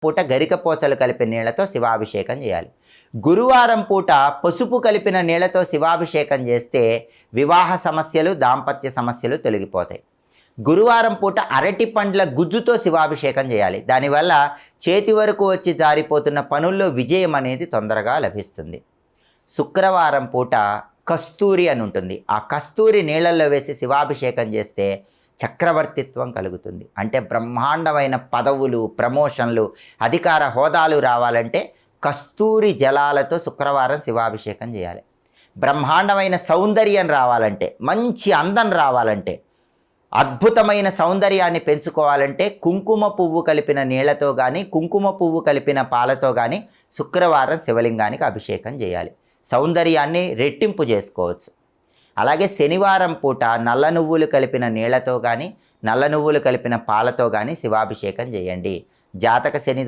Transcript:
పూట గరికపోచలు కలిపిన నీళ్లతో శివాభిషేకం చేయాలి. గురువారం పూట పసుపు కలిపిన నీళ్లతో శివాభిషేకం చేస్తే వివాహ సమస్యలు, దాంపత్య సమస్యలు తొలగిపోతాయి. గురువారం పూట అరటి పండ్ల గుజ్జుతో శివాభిషేకం చేయాలి. దానివల్ల చేతి వరకు వచ్చి జారిపోతున్న పనుల్లో విజయం అనేది తొందరగా లభిస్తుంది. శుక్రవారం పూట కస్తూరి అని ఉంటుంది. ఆ కస్తూరి నీళ్ళల్లో వేసి శివాభిషేకం చేస్తే చక్రవర్తిత్వం కలుగుతుంది. అంటే బ్రహ్మాండమైన పదవులు, ప్రమోషన్లు, అధికార హోదాలు రావాలంటే కస్తూరి జలాలతో శుక్రవారం శివాభిషేకం చేయాలి. బ్రహ్మాండమైన సౌందర్యం రావాలంటే, మంచి అందం రావాలంటే, అద్భుతమైన సౌందర్యాన్ని పెంచుకోవాలంటే కుంకుమ పువ్వు కలిపిన నీళ్లతో కానీ, కుంకుమ పువ్వు కలిపిన పాలతో కానీ శుక్రవారం శివలింగానికి అభిషేకం చేయాలి. సౌందర్యాన్ని రెట్టింపు చేసుకోవచ్చు. అలాగే శనివారం పూట నల్ల నువ్వులు కలిపిన నీళ్లతో కానీ, నల్ల నువ్వులు కలిపిన పాలతో కానీ శివాభిషేకం చేయండి. జాతక శనిదో